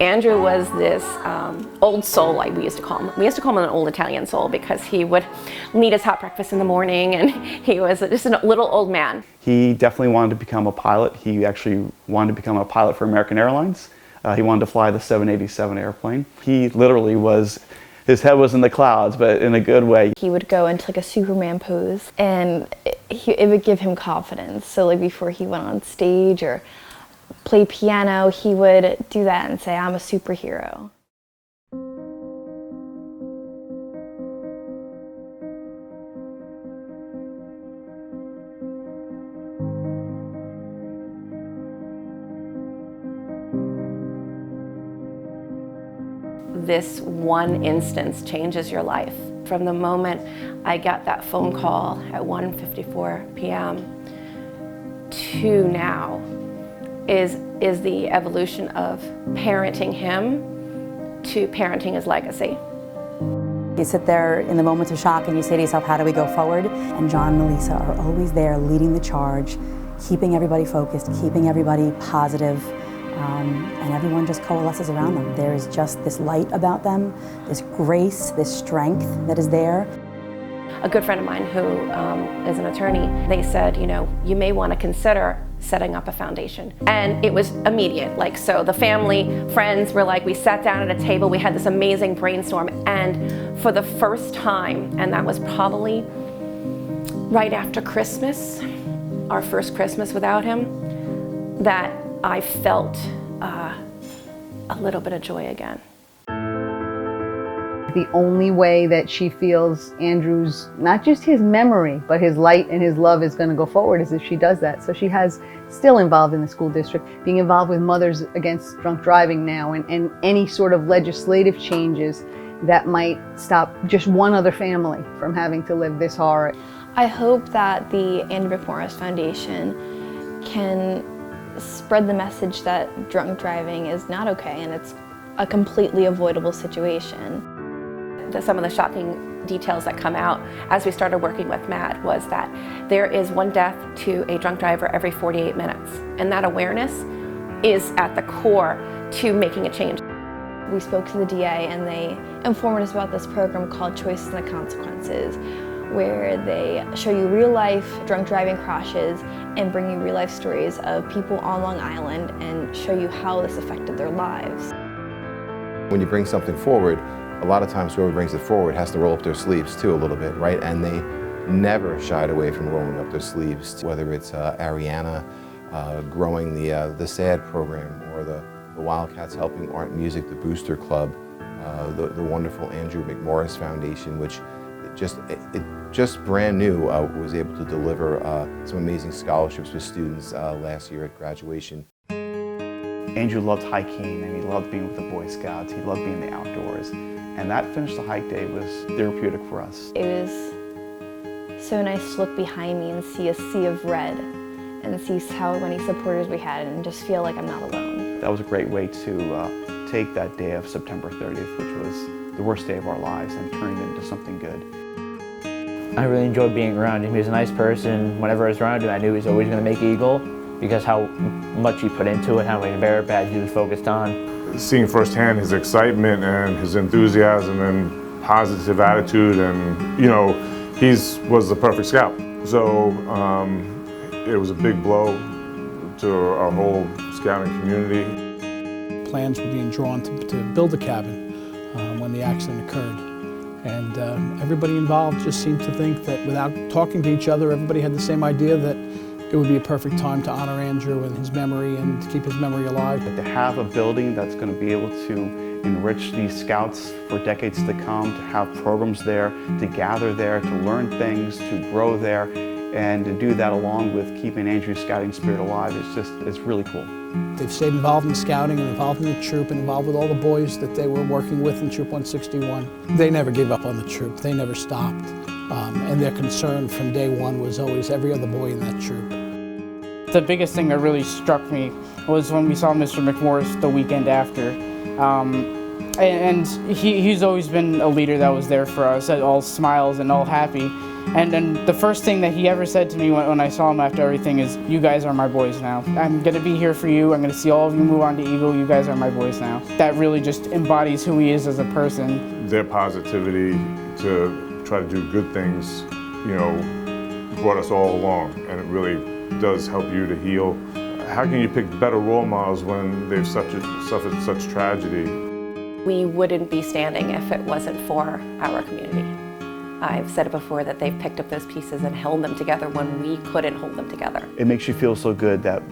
Andrew was this old soul, like we used to call him. We used to call him an old Italian soul because he would need his hot breakfast in the morning, and he was just a little old man. He definitely wanted to become a pilot. He actually wanted to become a pilot for American Airlines. He wanted to fly the 787 airplane. He literally was, his head was in the clouds, but in a good way. He would go into like a Superman pose, and it would give him confidence. So like before he went on stage or play piano, he would do that and say, "I'm a superhero." This one instance changes your life. From the moment I got that phone call at 1:54 p.m. to now is the evolution of parenting him to parenting his legacy. You sit there in the moments of shock and you say to yourself, how do we go forward? And John and Elisa are always there leading the charge, keeping everybody focused, keeping everybody positive, and everyone just coalesces around them. There is just this light about them, this grace, this strength that is there. A good friend of mine who is an attorney, they said, you know, you may want to consider setting up a foundation. And it was immediate. Like, so the family, friends were like, we sat down at a table, we had this amazing brainstorm, and for the first time, and that was probably right after Christmas, our first Christmas without him, that I felt a little bit of joy again. The only way that she feels Andrew's, not just his memory, but his light and his love is going to go forward is if she does that. So she has still involved in the school district, being involved with Mothers Against Drunk Driving now, and any sort of legislative changes that might stop just one other family from having to live this horror. I hope that the Andrew McMorris Foundation can spread the message that drunk driving is not okay and it's a completely avoidable situation. Some of the shocking details that come out as we started working with Matt was that there is one death to a drunk driver every 48 minutes. And that awareness is at the core to making a change. We spoke to the DA and they informed us about this program called Choices and the Consequences, where they show you real life drunk driving crashes and bring you real life stories of people on Long Island and show you how this affected their lives. When you bring something forward, a lot of times whoever brings it forward has to roll up their sleeves too a little bit, right? And they never shied away from rolling up their sleeves, whether it's Ariana growing the SAD program, or the Wildcats helping Art and Music, the Booster Club, the wonderful Andrew McMorris Foundation, which just brand new was able to deliver some amazing scholarships with students last year at graduation. Andrew loved hiking and he loved being with the Boy Scouts. He loved being in the outdoors. And that Finish the Hike day was therapeutic for us. It was so nice to look behind me and see a sea of red and see how many supporters we had and just feel like I'm not alone. That was a great way to take that day of September 30th, which was the worst day of our lives, and turn it into something good. I really enjoyed being around him. He was a nice person. Whenever I was around him, I knew he was always going to make Eagle because how much he put into it, how many merit badges he was focused on. Seeing firsthand his excitement and his enthusiasm and positive attitude, and you know, was the perfect scout. So it was a big blow to our whole scouting community. Plans were being drawn to build the cabin when the accident occurred. And everybody involved just seemed to think that without talking to each other, everybody had the same idea that it would be a perfect time to honor Andrew and his memory and to keep his memory alive. But to have a building that's going to be able to enrich these scouts for decades to come, to have programs there, to gather there, to learn things, to grow there, and to do that along with keeping Andrew's scouting spirit alive, it's really cool. They've stayed involved in scouting and involved in the troop and involved with all the boys that they were working with in Troop 161. They never gave up on the troop. They never stopped. And their concern from day one was always every other boy in that troop. The biggest thing that really struck me was when we saw Mr. McMorris the weekend after. And he's always been a leader that was there for us, all smiles and all happy. And the first thing that he ever said to me when I saw him after everything is, "You guys are my boys now. I'm going to be here for you. I'm going to see all of you move on to Eagle. You guys are my boys now." That really just embodies who he is as a person. Their positivity to try to do good things, you know, brought us all along, and it really does help you to heal. How can you pick better role models when they've suffered such tragedy? We wouldn't be standing if it wasn't for our community. I've said it before that they've picked up those pieces and held them together when we couldn't hold them together. It makes you feel so good that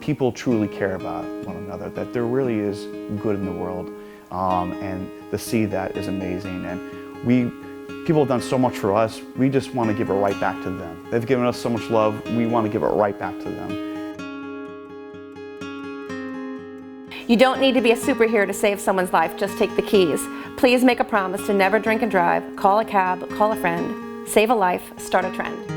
people truly care about one another, that there really is good in the world, and to see that is amazing. And people have done so much for us, we just want to give it right back to them. They've given us so much love, we want to give it right back to them. You don't need to be a superhero to save someone's life, just take the keys. Please make a promise to never drink and drive, call a cab, call a friend, save a life, start a trend.